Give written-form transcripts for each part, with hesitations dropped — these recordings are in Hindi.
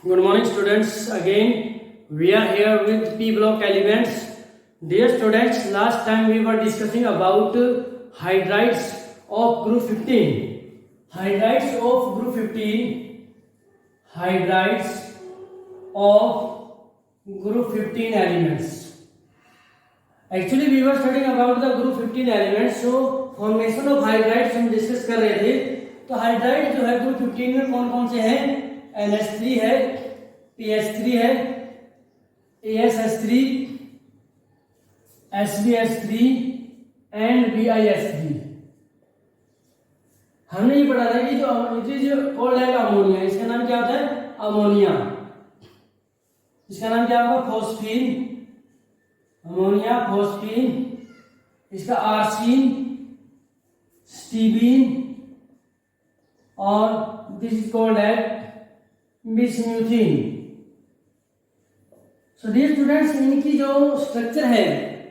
Good morning, students. Again, we are here with P block elements. Dear students, last time we were discussing about hydrides of group 15. Hydrides of group 15. Hydrides of group 15 elements. Actually, we were studying about the group 15 elements. So, formation of hydrides हम डिस्कस कर रहे थे. तो हाइड्राइड जो है ग्रुप 15 में कौन कौन से हैं? NH3 है, PH3 है, ASH3, SBH3 एंड BIH3. हमने ये पढ़ा था कि जो it is called as ammonia. इसका नाम क्या होता है? अमोनिया. इसका नाम क्या होगा? फॉस्फीन. Ammonia, phosphine. इसका आर्सिन, स्टीबीन और this is called as bismuthine. So dear students, इनकी जो स्ट्रक्चर है,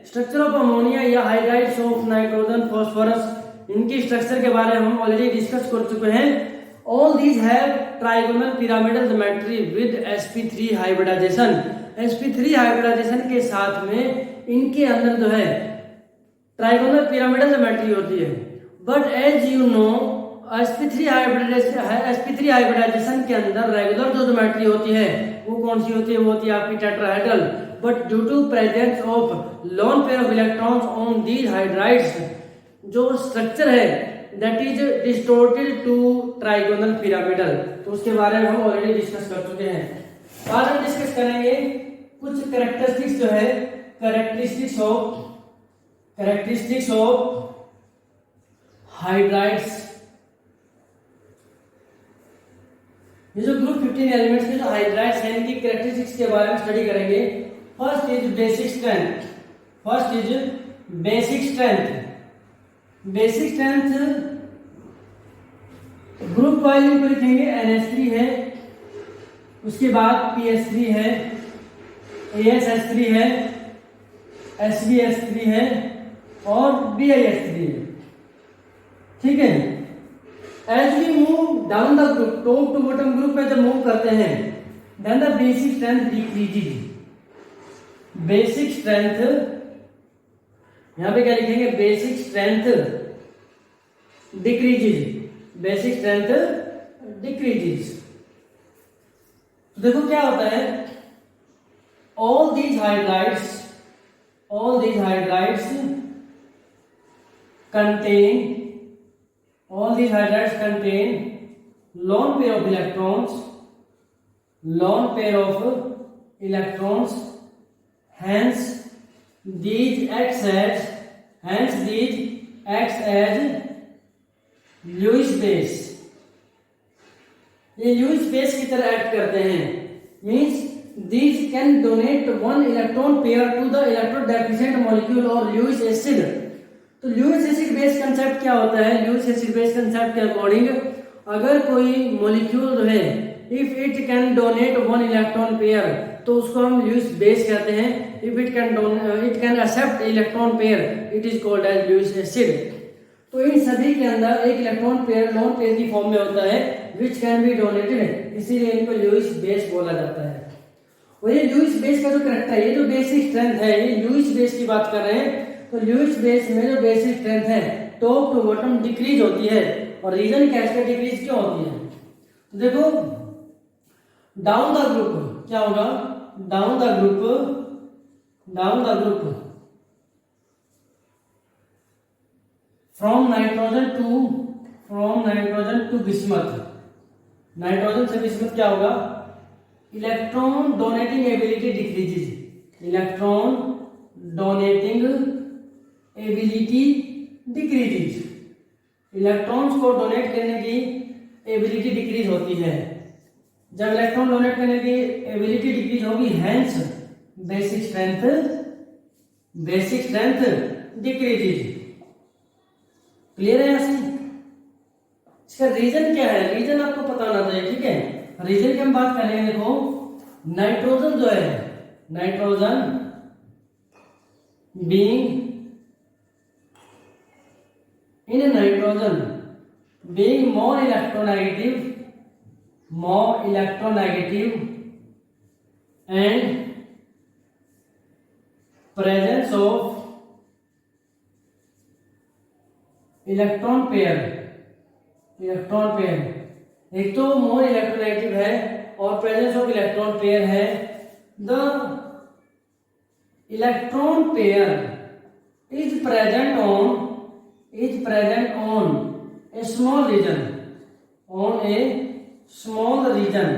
स्ट्रक्चर ऑफ अमोनिया या हाइड्राइड्स ऑफ नाइट्रोजन, फास्फोरस, इनकी स्ट्रक्चर के बारे में हम ऑलरेडी डिस्कस कर चुके हैं. All these have trigonal pyramidal geometry with sp3 hybridization. sp3 hybridisation के साथ में इनके अंदर जो है ट्राइगोनल पिरामिडल ज्योमेट्री होती है. But as you know, sp3 hybridisation के अंदर रेगुलर जो ज्योमेट्री होती है वो कौन सी होती है? वो होती है आपकी tetrahedral. But due to presence of lone pair of electrons on these hydrides, जो स्ट्रक्चर है that is distorted to trigonal pyramidal. तो उसके बारे में हम ऑलरेडी डिस्कस कर चुके हैं. आज हम डिस्कस करेंगे कुछ कैरेक्टरिस्टिक्स जो है, कैरेक्टरिस्टिक्स ऑफ हाइड्राइड्स. ये जो ग्रुप 15 एलिमेंट्स के जो हाइड्राइड्स हैं इनकी कैरेक्टरिस्टिक्स के बारे में स्टडी करेंगे. First is basic strength. Basic strength group wise इनको लिखेंगे. NH3 है, उसके बाद PH3 है, ASH3 है, SBH3 है और BIH3 है. ठीक है. As we move down the group, top to bottom group में जब मूव करते हैं, then the basic strength decreases. Basic strength यहां पे क्या लिखेंगे? Basic strength decreases. तो देखो क्या होता है, all these hydrides contain lone pair of electrons. Hence these acts as Lewis base. ये Lewis base की तरह एक्ट करते हैं. Means these can donate one electron pair to the electrodeficient molecule or Lewis acid. तो Lewis acid base कंसेप्ट क्या होता है? Lewis acid base कंसेप्ट के अकॉर्डिंग अगर कोई मॉलिक्यूल जो है if it can donate one electron pair तो उसको हम Lewis बेस कहते हैं. If it can accept electron pair it is called as Lewis acid. तो इन सभी के अंदर एक इलेक्ट्रॉन पेयर लोन पेयर की फॉर्म में होता है विच कैन बी डोनेटेड, इसीलिए इनको Lewis बेस बोला जाता है. और ये Lewis बेस का जो करेक्टर है, ये जो बेसिक स्ट्रेंथ है, ये Lewis बेस की बात कर रहे हैं. तो Lewis बेस में जो बेसिक स्ट्रेंथ है टॉप टू बॉटम डिक्रीज होती है. और रीजन क्या है इसका डिक्रीज क्यों होती है? तो देखो डाउन द ग्रुप क्या होगा? Down the group from nitrogen to bismuth. Nitrogen से बिस्मथ क्या होगा? Electron donating ability decreases. Electrons को डोनेट करने की एबिलिटी डिक्रीज होती है. जब इलेक्ट्रॉन डोनेट करने की एबिलिटी डिक्रीज होगी, hence basic strength decreases. Clear है? ऐसे इसका रीजन क्या है? रीजन आपको पता होना चाहिए. ठीक है, रीजन की हम बात करेंगे. देखो नाइट्रोजन जो है, nitrogen being in nitrogen being more electronegative and presence of electron pair, एक तो मोर इलेक्ट्रोनेगेटिव है और प्रेजेंस ऑफ इलेक्ट्रॉन पेयर है, the electron pair is present on a small region,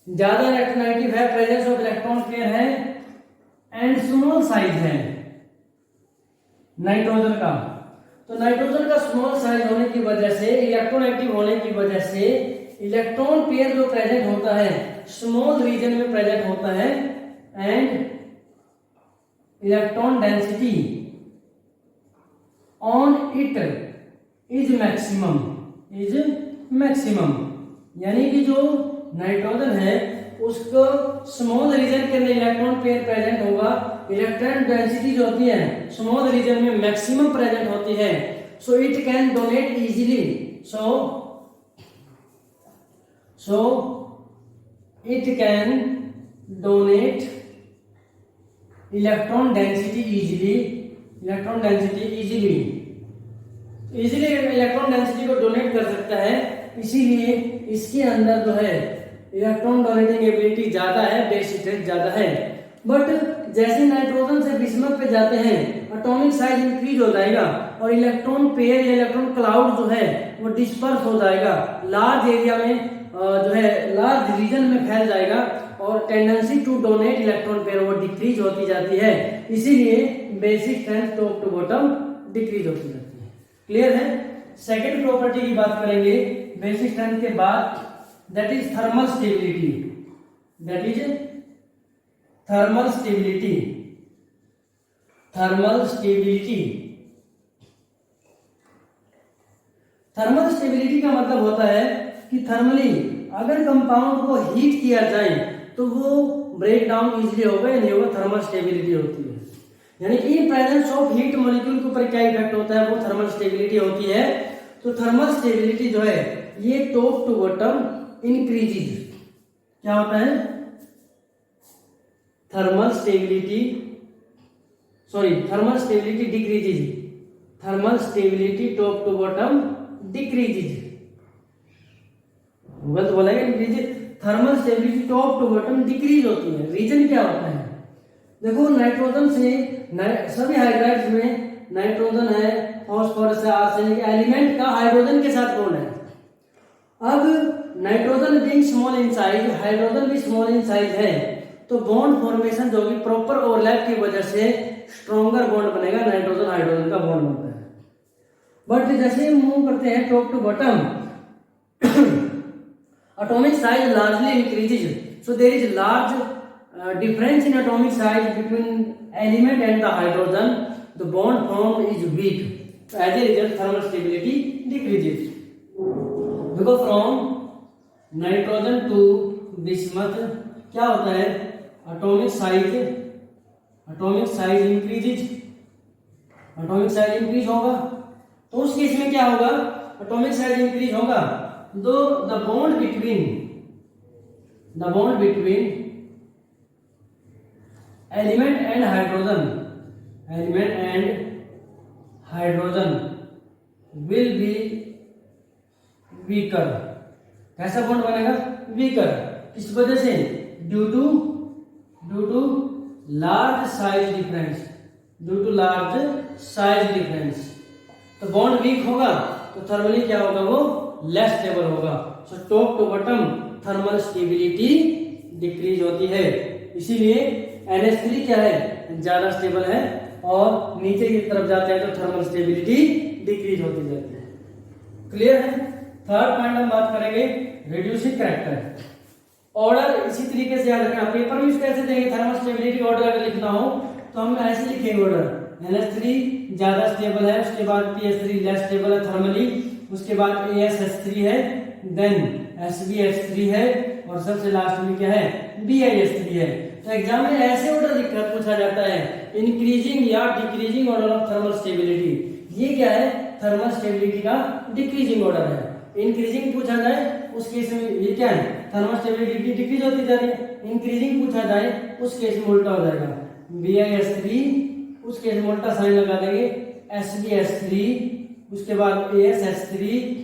ज्यादा इलेक्ट्रोनेगेटिव है, प्रेजेंस ऑफ इलेक्ट्रॉन पेयर है एंड स्मॉल साइज है नाइट्रोजन का। तो नाइट्रोजन का स्मॉल साइज होने की वजह से, इलेक्ट्रोनेगेटिव होने की वजह से इलेक्ट्रॉन पेयर जो प्रेजेंट होता है स्मॉल रीजन में प्रेजेंट होता है and electron density on it is maximum, यानी कि जो नाइट्रोजन है उसको स्मॉल रीजन के अंदर इलेक्ट्रॉन पेयर प्रेजेंट होगा, इलेक्ट्रॉन डेंसिटी जो होती है स्मॉल रीजन में मैक्सिमम प्रेजेंट होती है, so it can donate easily, so it can donate electron density easily electron density को डोनेट कर सकता है, इसीलिए इसके अंदर जो है इलेक्ट्रॉन डोनेटिंग एबिलिटी ज्यादा है, बेस स्ट्रेंथ ज्यादा है। बट जैसे नाइट्रोजन से बिस्मथ पे जाते हैं एटॉमिक साइज इंक्रीज हो जाएगा और इलेक्ट्रॉन पेयर या इलेक्ट्रॉन क्लाउड जो है वो डिस्पर्स हो जाएगा, लार्ज एरिया में जो है लार्ज रीजन में फैल जाएगा और tendency to donate electron pair वो डिक्रीज होती जाती है, इसीलिए basic strength top to bottom decrease होती जाती है। क्लियर है? सेकेंड प्रॉपर्टी की बात करेंगे बेसिक स्ट्रेंथ के बाद, that is thermal stability. Thermal stability का मतलब होता है कि थर्मली अगर कंपाउंड को हीट किया जाए तो वो ब्रेक डाउन इजीली होगा या नहीं होगा, थर्मल स्टेबिलिटी होती है। यानी कि in presence of heat molecule के ऊपर क्या इफेक्ट होता है, वो थर्मल स्टेबिलिटी होती है। तो थर्मल स्टेबिलिटी जो है ये टॉप टू बॉटम इंक्रीजेज। क्या होता है? Thermal stability decreases, thermal stability top to bottom decreases, गलत बोला है, increases. Thermal stability top to bottom decrease होती है। रीजन क्या होता है? देखो नाइट्रोजन से सभी हाइड्राइड्स में नाइट्रोजन है, फास्फोरस है, आर्सेनिक एलिमेंट का हाइड्रोजन के साथ बॉन्ड है। अब nitrogen being small in size, hydrogen भी स्मॉल इन साइज है, तो बॉन्ड फॉर्मेशन जो कि प्रॉपर ओवरलैप की वजह से स्ट्रॉन्गर बॉन्ड बनेगा, नाइट्रोजन हाइड्रोजन का बॉन्ड बनता है। बट जैसे ही मूव करते हैं top to bottom, atomic size largely increases, so there is large difference in atomic size between element and the hydrogen, the bond formed is weak, so as a result thermal stability decreases, because from nitrogen to bismuth क्या होता है, atomic size increase होगा, तो उस केस में क्या होगा, atomic size increase होगा, though the bond between element and hydrogen will be weaker। कैसा बॉन्ड बनेगा? वीकर। किस वजह से? Due to large size difference, तो बॉन्ड वीक होगा तो थर्मली क्या होगा, वो लेस स्टेबल होगा। So top to bottom thermal stability decrease होती है, इसीलिए NH3 क्या है, ज्यादा स्टेबल है, और नीचे की तरफ जाते हैं तो थर्मल स्टेबिलिटी डिक्रीज होती जाती है। क्लियर है? थर्ड पॉइंट हम बात करेंगे रिड्यूसिंग कैरेक्टर। ऑर्डर इसी तरीके से याद रखना, पेपर में कैसे देंगे थर्मल स्टेबिलिटी ऑर्डर अगर लिखना हो तो हम ऐसे लिखेंगे ऑर्डर, NH3 ज्यादा स्टेबल है, उसके बाद PH3 लेस स्टेबल है थर्मली, उसके बाद ASH3 है, देन SbH3 है, और सबसे लास्ट में क्या है, BiH3 है। तो एग्जाम में ऐसे ऑर्डर लिखकर पूछा जाता है, इंक्रीजिंग या decreasing order of thermal stability. ये क्या है, थर्मल स्टेबिलिटी का डिक्रीजिंग ऑर्डर है। इंक्रीजिंग पूछा जाए उस केस में ये क्या है, थर्मल स्टेबिलिटी डिक्रीज होती जा रही है। इंक्रीजिंग पूछा जाए उस केस में उल्टा हो जाएगा, BiS3 उस केस में उल्टा साइन लगा देंगे, SbS3 उसके बाद AsH3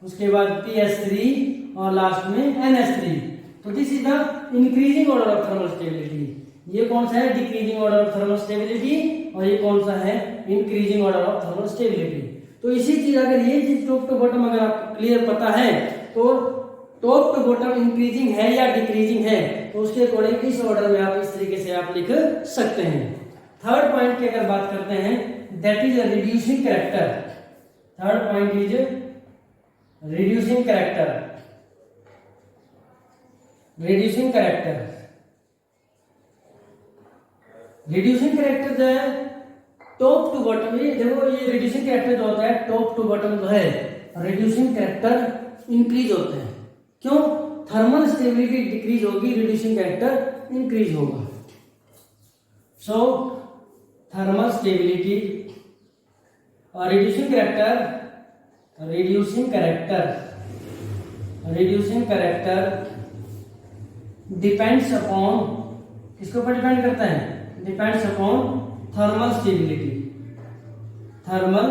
उसके बाद PS3 और लास्ट में NH3। तो this is the increasing order of thermal stability. ये कौन सा है, decreasing order of thermal stability, और ये कौन सा है, increasing order of thermal stability. तो इसी चीज अगर ये चीज टॉप टू बॉटम अगर आपको क्लियर पता है तो टॉप टू बॉटम इंक्रीजिंग है या डिक्रीजिंग है तो उसके अकॉर्डिंग इस ऑर्डर में आप इस तरीके से आप लिख सकते हैं। थर्ड पॉइंट की अगर बात करते हैं, that is reducing character. Third point is reducing character. Reducing character, reducing character जो है टॉप टू बॉटम, ये देखो ये रिड्यूसिंग कैरेक्टर जो होता है टॉप टू बॉटम जो है रिड्यूसिंग कैरेक्टर इंक्रीज होते हैं। क्यों, थर्मल स्टेबिलिटी डिक्रीज होगी, रिड्यूसिंग कैरेक्टर इंक्रीज होगा। सो थर्मल स्टेबिलिटी और reducing character, reducing character, reducing character depends upon, किसके ऊपर डिपेंड करता है, depends upon thermal stability. Thermal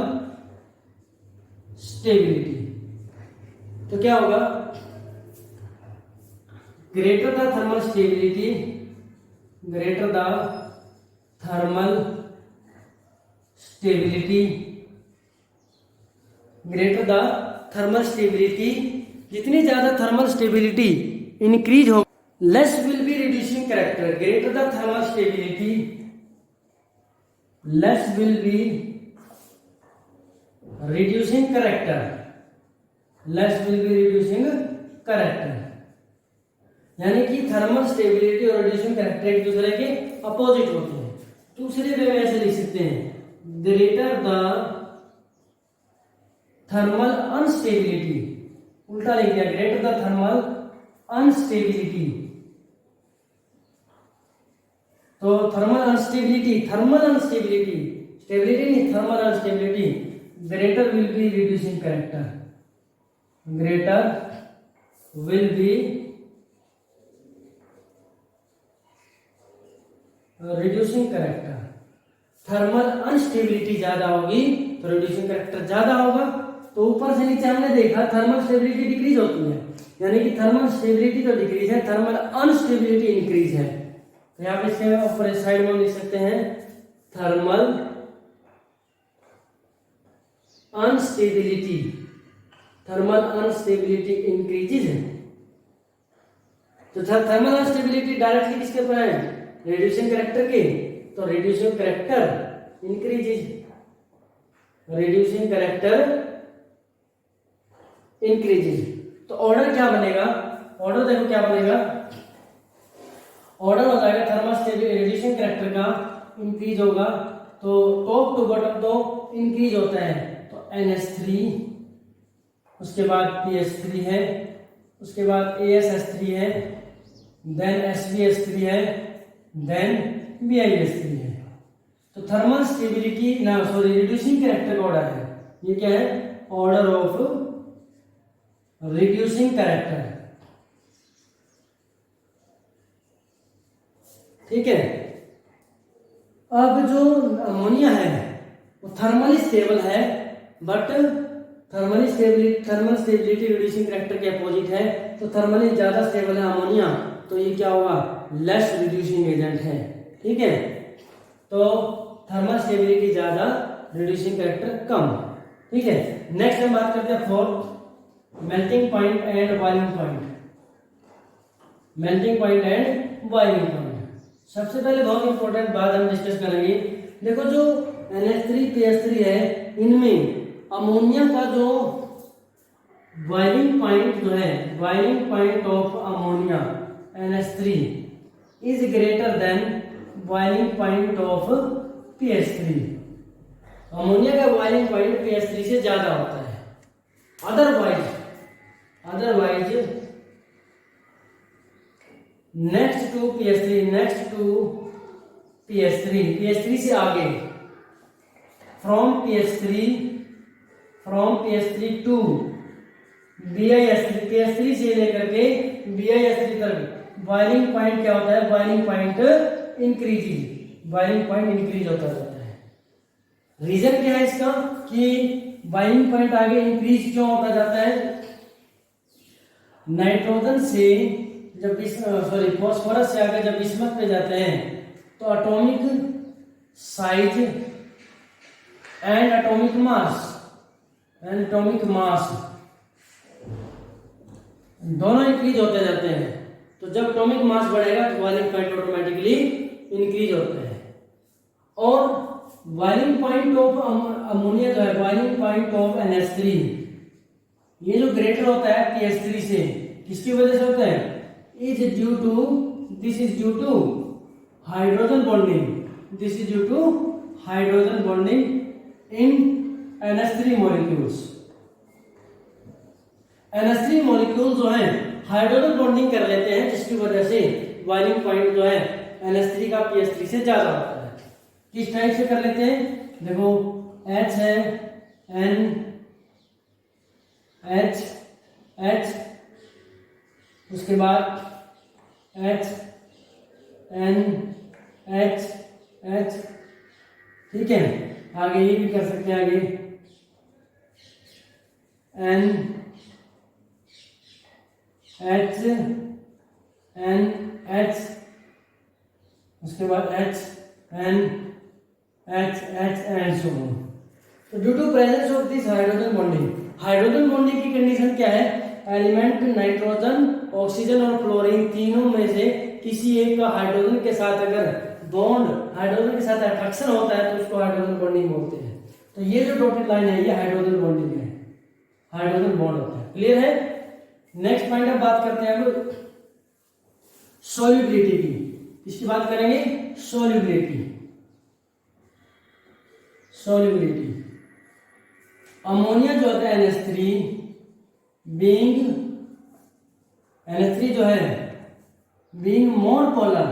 stability तो क्या होगा, greater the thermal stability, greater the thermal stability, greater the thermal stability, जितनी ज्यादा थर्मल स्टेबिलिटी इंक्रीज हो, less will be reducing character. Greater the thermal stability, less will be reducing character, less will be reducing character. यानी कि थर्मल स्टेबिलिटी और रिड्यूसिंग कैरेक्टर एक दूसरे के अपोजिट होते हैं। दूसरे वे में ऐसे लिख सकते हैं, ग्रेटर द थर्मल अनस्टेबिलिटी, उल्टा लिख दिया, ग्रेटर द थर्मल अनस्टेबिलिटी। तो thermal instability, thermal unstability, stability नहीं, thermal unstability, greater will be reducing character, greater will be reducing character. Thermal unstability ज्यादा होगी तो रिड्यूसिंग कैरेक्टर ज्यादा होगा। तो ऊपर से नीचे हमने देखा थर्मल स्टेबिलिटी डिक्रीज होती है, यानी कि थर्मल स्टेबिलिटी तो डिक्रीज है, थर्मल अनस्टेबिलिटी इंक्रीज है। तो यहाँ पे इसके ऊपर साइड में लिख सकते हैं, thermal instability, thermal instability increases है। तो थर्मल अनस्टेबिलिटी डायरेक्टली किसके ऊपर है, रिड्यूसिंग कैरेक्टर के, तो reducing character increases, reducing character increases. तो ऑर्डर क्या बनेगा, ऑर्डर देखो क्या बनेगा, ऑर्डर हो जाएगा थर्मल स्टेबिलिटी रिड्यूसिंग कैरेक्टर का इंक्रीज होगा, तो टॉप टू बॉटम तो इंक्रीज होता है, तो NH3, उसके बाद PS3 है, उसके बाद AsH3 है, देन SbH3 है, देन BiS3 है। तो थर्मल स्टेबिलिटी ना सॉरी रिड्यूसिंग कैरेक्टर का ऑर्डर है, ये क्या है, ऑर्डर ऑफ रिड्यूसिंग कैरेक्टर, ठीक है। अब जो अमोनिया है वो थर्मली स्टेबल है, but thermal stability reducing character के अपोजिट है, तो थर्मली ज्यादा स्टेबल है अमोनिया, तो ये क्या होगा, लेस रिड्यूसिंग एजेंट है, ठीक है। तो थर्मल स्टेबिलिटी ज्यादा, रिड्यूसिंग कैरेक्टर कम, ठीक है। नेक्स्ट हम बात करते हैं fourth, melting point and boiling point. Melting point and boiling point, सबसे पहले बहुत इंपॉर्टेंट बात हम डिस्कस करेंगे। देखो जो NH3PS3 है, इनमें अमोनिया का जो बॉइलिंग पॉइंट जो है, boiling point of ammonia NH3 is greater than boiling point of PS3। Ammonia का बॉइलिंग पॉइंट PS3 से ज्यादा होता है। अदरवाइज नेक्स्ट टू PS3 से आगे, फ्रॉम PS3 टू BiS3 से लेकर के BiS3 तक बॉइलिंग पॉइंट क्या होता है? बॉइलिंग पॉइंट इंक्रीज होता जाता है। रीजन क्या है इसका कि बॉइलिंग पॉइंट आगे इंक्रीज क्यों होता जाता है? नाइट्रोजन से जब फॉस्फोरस से आगे जब बिस्मथ पे जाते हैं तो atomic size and atomic mass दोनों इंक्रीज होते जाते हैं। तो जब एटॉमिक मास बढ़ेगा तो बॉइलिंग पॉइंट ऑटोमेटिकली इंक्रीज होता है। और बॉइलिंग पॉइंट ऑफ अमोनिया जो है, बॉइलिंग पॉइंट ऑफ NH3, ये जो ग्रेटर होता है TH3 से, किसकी वजह से होता है? This is due to hydrogen bonding in NH3 molecules. NH3 molecule जो है हाइड्रोजन बॉन्डिंग कर लेते हैं, जिसकी वजह से बॉइलिंग पॉइंट जो है NH3 का pH3 से ज्यादा होता है। किस टाइप से कर लेते हैं? देखो H है, H, उसके बाद H, ठीक है। आगे ये भी कर सकते हैं, आगे H, उसके बाद H and so on। तो due to presence of this hydrogen bonding की कंडीशन क्या है? एलिमेंट नाइट्रोजन, ऑक्सीजन और क्लोरीन तीनों में से किसी एक का हाइड्रोजन के साथ अगर हाइड्रोजन के साथ अट्रैक्शन होता है तो उसको हाइड्रोजन बॉन्डिंग बोलते हैं। तो ये जो डॉटेड लाइन है ये हाइड्रोजन बॉन्डिंग है, हाइड्रोजन बॉन्ड होता है। क्लियर है? नेक्स्ट पॉइंट अब बात करते हैं अब सॉल्युबिलिटी की। इसकी बात करेंगे सॉल्युबिलिटी। अमोनिया जो होता है NH3 जो है being more polar,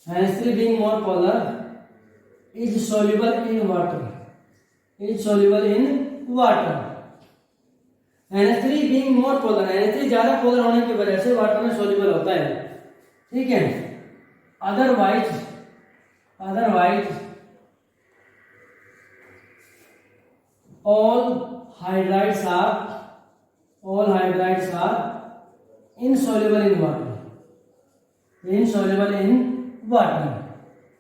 NH3 being more polar is soluble in water, NH3 being more polar, NH3 ज्यादा पोलर होने की वजह से वाटर में सोल्यूबल होता है। ठीक है। Otherwise all hydrides are insoluble in water,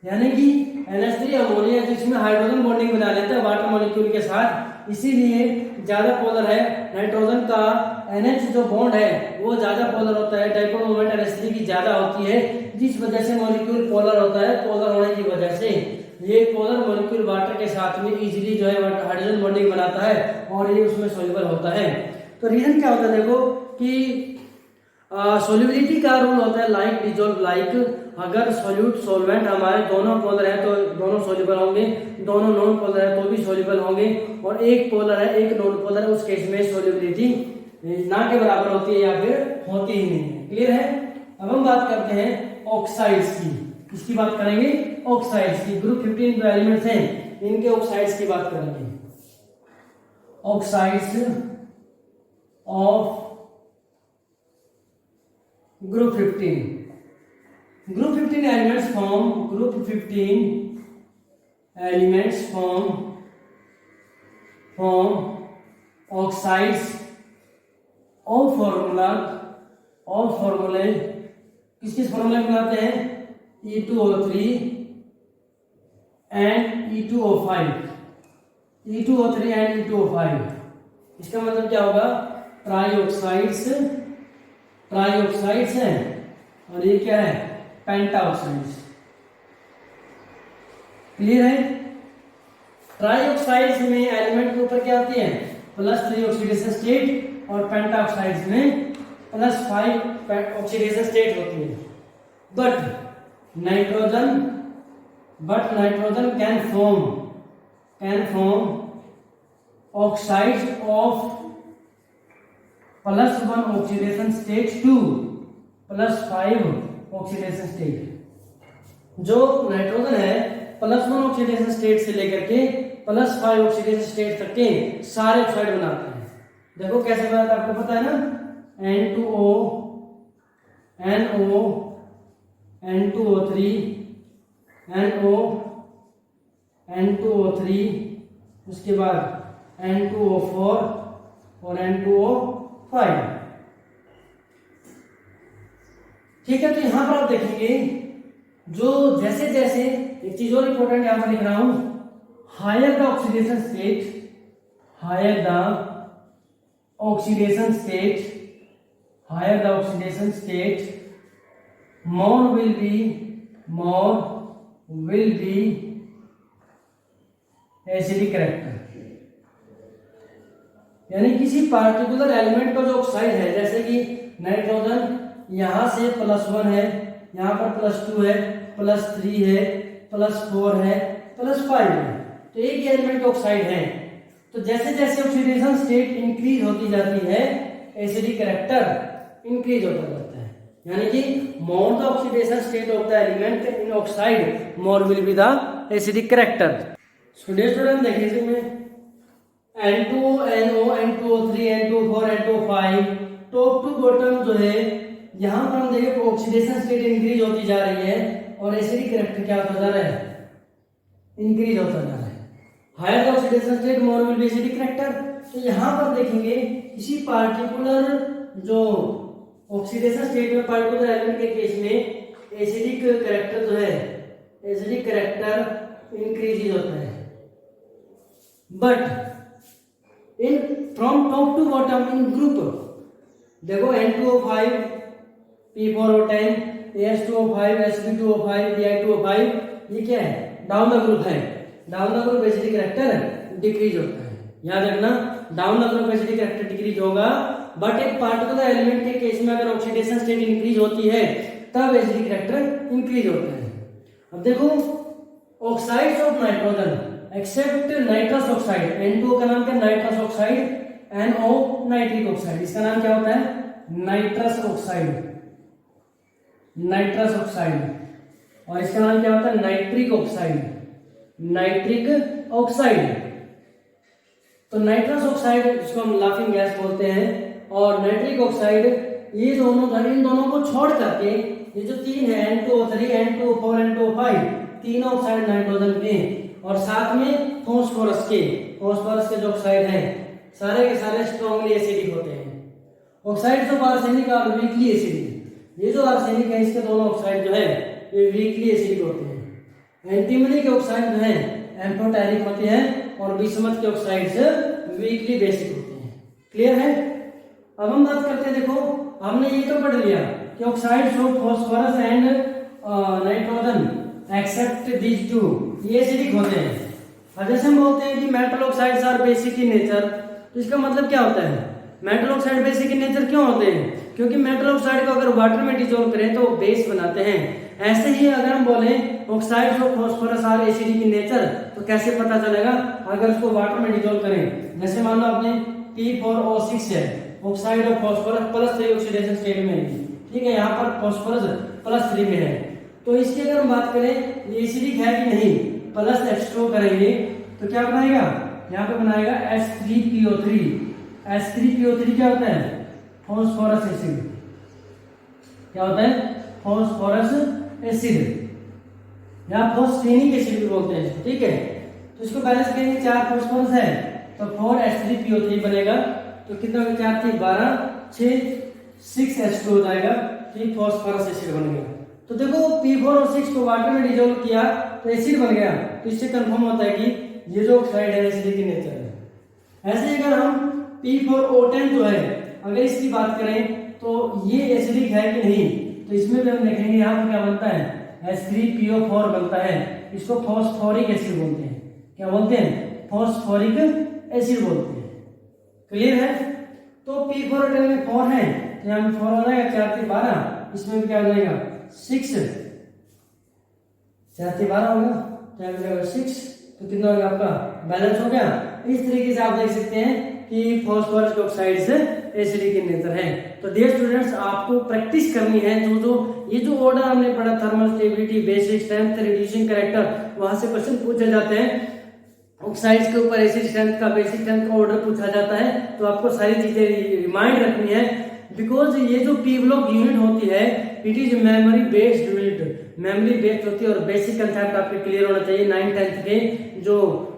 यानी कि NH3 अमोनिया जिसमें हाइड्रोजन बॉन्डिंग बना लेता है वाटर मॉलिक्यूल के साथ, इसीलिए ज्यादा पोलर है। नाइट्रोजन का NH जो बॉन्ड है वो ज्यादा पोलर होता है, डाइपोल मोमेंट NH3 की ज्यादा होती है, जिस वजह से मॉलिक्यूल पोलर होता है। पोलर होने की वजह से ये पोलर मॉलिक्यूल वाटर के साथ में इजीली जो है हाइड्रोजन बॉन्डिंग बनाता है और ये उसमें सोल्यूबल होता है। तो रीजन क्या होता है? देखो कि सोल्यूबिलिटी का रूल होता है लाइक डिजोल्व लाइक। अगर सोल्यूट सोलवेंट हमारे दोनों पोलर है तो दोनों सोल्यूबल होंगे, दोनों नॉन पोलर है तो भी सोल्यूबल होंगे, और एक पोलर है एक नॉन पोलर है, उस केस में सोल्यूबिलिटी ना के बराबर होती है या फिर होती ही नहीं है। क्लियर है? अब हम बात करते हैं ऑक्साइड्स की। इसकी बात करेंगे ऑक्साइड्स की। ग्रुप 15 जो एलिमेंट्स हैं इनके ऑक्साइड्स की बात करेंगे। Oxides of group 15 elements form oxides of formulae किस फॉर्मूला बनाते हैं? E2O3 and E2O5, इसका मतलब क्या होगा? ट्राईऑक्साइड्स है, और ये क्या है? पेंटाऑक्साइड्स। क्लियर है? ट्राईऑक्साइड्स में एलिमेंट के ऊपर क्या होती है? +3 ऑक्सीडेशन स्टेट, और पेंटाऑक्साइड्स में +5 ऑक्सीडेशन स्टेट होती है। But nitrogen can form oxides of +1 oxidation state to +5 oxidation state. जो नाइट्रोजन है +1 ऑक्सीडेशन स्टेट से लेकर के +5 ऑक्सीडेशन स्टेट तक के सारे ऑक्साइड बनाते हैं। देखो कैसे बनाते हैं, आपको पता है ना, N2O, NO, N2O3, NO, N2O3, उसके बाद N2O4 और N2O5। ठीक है, तो यहां पर आप देखेंगे जो जैसे जैसे, एक चीज और इंपॉर्टेंट यहां पर लिख रहा हूं, higher the oxidation state, higher the oxidation state, higher the oxidation state, more will be acidic character। यानी किसी पार्टिकुलर एलिमेंट का जो ऑक्साइड है, जैसे कि नाइट्रोजन यहां से +1 है, यहां पर +2 है, +3 है, +4 है, +5 है, तो एक ही एलिमेंट का ऑक्साइड है। तो जैसे जैसे ऑक्सीडेशन स्टेट इंक्रीज होती जाती है, एसिडिक कैरेक्टर इंक्रीज होता जाता है। यानी कि more the oxidation state of the element in oxide, more will be the acidic character. Student देखिए इसमें N2O, NO, N2O3, N2O4, N2O5, top to bottom जो है, यहां पर हम देखें ऑक्सीडेशन स्टेट इंक्रीज होती जा रही है और एसिडिक कैरेक्टर क्या होता जा रहा है, इंक्रीज होता जा रहा है। Higher the oxidation state, more will be acidic character. तो यहां पर देखेंगे किसी पार्टिकुलर जो ऑक्सीडेशन स्टेट में पार्टिकुलर एलिमेंट के केस में एसिडिक कैरेक्टर जो है, एसिडिक कैरेक्टर इंक्रीज होता है। But in from top to bottom in group, देखो N2O5, P4O10, AS2O5, Sp2O5, Bi2O5, ये क्या है, डाउन द ग्रुप है। Down the group acidic character decrease होता है। याद रखना, down the group acidic character decrease होगा, बट एक पार्टिकुलर एलिमेंट के केस में अगर ऑक्सीडेशन स्टेट इंक्रीज होती है तब एसिडिक कैरेक्टर इंक्रीज होता है। अब देखो oxides of nitrogen except nitrous oxide, N2O का नाम क्या है, nitrous oxide, NO nitric oxide, इसका नाम क्या होता है, नाइट्रस ऑक्साइड, नाइट्रस ऑक्साइड, और इसका नाम क्या होता है, नाइट्रिक ऑक्साइड, नाइट्रिक ऑक्साइड। तो नाइट्रस ऑक्साइड जिसको हम लाफिंग गैस बोलते हैं, और नाइट्रिक ऑक्साइड, ये दोनों, इन दोनों को छोड़ करके ये जो तीन है N2O3, N2O4, N2O5, तीनों ऑक्साइड नाइट्रोजन के, और साथ में फास्फोरस के जो ऑक्साइड हैं सारे के सारे स्ट्रांगली एसिडिक होते हैं। Oxides of arsenic are weakly acidic, ये जो आर्सेनिक है इसके दोनों ऑक्साइड जो है ये वीकली एसिडिक होते हैं। एंटीमनी के ऑक्साइड जो है एम्फोटेरिक होते हैं और बिस्मथ के ऑक्साइड्स वीकली बेसिक होते हैं। क्लियर है? अब हम बात करते हैं, देखो हमने ये तो पढ़ लिया कि oxides of phosphorus and nitrogen except these two, ये एसिडिक होते हैं। अब जैसे हम बोलते हैं कि metal oxides are basic in nature, तो इसका मतलब क्या होता है, metal oxide basic in nature क्यों होते हैं, क्योंकि मेटल ऑक्साइड को अगर वाटर में डिसॉल्व करें तो बेस बनाते हैं। ऐसे ही अगर हम बोले oxides of phosphorus are acidic in nature, तो कैसे पता चलेगा, अगर उसको वाटर में डिसॉल्व करें, जैसे मान लो आपने P4O6 है, oxide of phosphorus +3 oxidation state में है, ठीक है, यहाँ पर फास्फोरस +3 में है, तो इसकी अगर हम बात करें ये एसिडिक है कि नहीं, +H2O करेंगे तो क्या बनाएगा, यहाँ पे बनाएगा H3PO3। H3PO3 क्या होता है, फास्फोरस एसिड, क्या होता है, फास्फोरस एसिड या फॉस्फेनिक एसिड भी बोलते हैं, ठीक है। तो इसको बैलेंस करेंगे, 4 फास्फोरस है तो 4H3PO3 बनेगा, तो कितना हो गया, 4 × 3 = 12, 6 6H2 हो जाएगा, ठीक, फास्फोरस एसिड बन गया। तो देखो P4 और 6 को वाटर में डिसॉल्व किया तो एसिड बन गया, तो इससे कंफर्म होता है कि ये जो ऑक्साइड है एसिडिक इन नेचर है। ऐसे ही अगर हम P4O10 जो है अगर इसकी बात करें तो ये एसिडिक है कि नहीं, तो इसमें भी हम देखेंगे यहाँ पर क्या बनता है, H3PO4 बनता है, इसको फॉस्फोरिक एसिड बोलते हैं। क्या बोलते हैं, फॉस्फोरिक एसिड बोलते हैं। क्लियर है? तो P4O10 में 4 है तो यहाँ पे 4 हो जाएगा, 4 × 3 = 12, इसमें भी क्या हो जाएगा 6, 4 × 3 = 12 होगा, तो यहाँ पे 6, तो कितना हो गया आपका, बैलेंस हो गया। इस तरीके से आप देख सकते हैं कि phosphorus oxides acidic in nature है। तो डियर स्टूडेंट्स, आपको प्रैक्टिस करनी है, ये जो ऑर्डर हमने पढ़ा, thermal stability, basic strength, reducing character, वहां से क्वेश्चन पूछे जाते हैं। ऑक्साइड्स के ऊपर एसिड स्ट्रेंथ का, बेसिक स्ट्रेंथ का ऑर्डर पूछा जाता है, तो आपको सारी चीजें रिमाइंड रखनी है। बिकॉज ये जो पी ब्लॉक यूनिट होती है it is memory based unit, memory based होती है और बेसिक कंसेप्ट आपके क्लियर होना चाहिए 9th-10th के। जो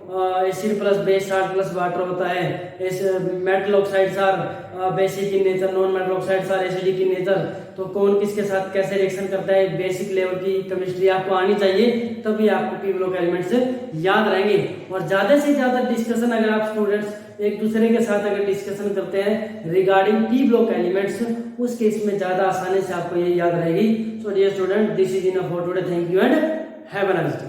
acid plus base, salt plus water होता है, metal oxides are basic in nature, non metal oxides are acidic in nature. तो कौन किसके साथ कैसे रिएक्शन करता है, बेसिक लेवल की केमिस्ट्री आपको आनी चाहिए, तभी आपको पी ब्लॉक एलिमेंट्स याद रहेंगे। और ज्यादा से ज्यादा डिस्कशन अगर आप स्टूडेंट्स एक दूसरे के साथ अगर डिस्कशन करते हैं रिगार्डिंग पी ब्लॉक एलिमेंट्स, उस केस में ज्यादा आसानी से आपको ये याद रहेगी। So dear student, this is enough for today. Thank you and have a nice day.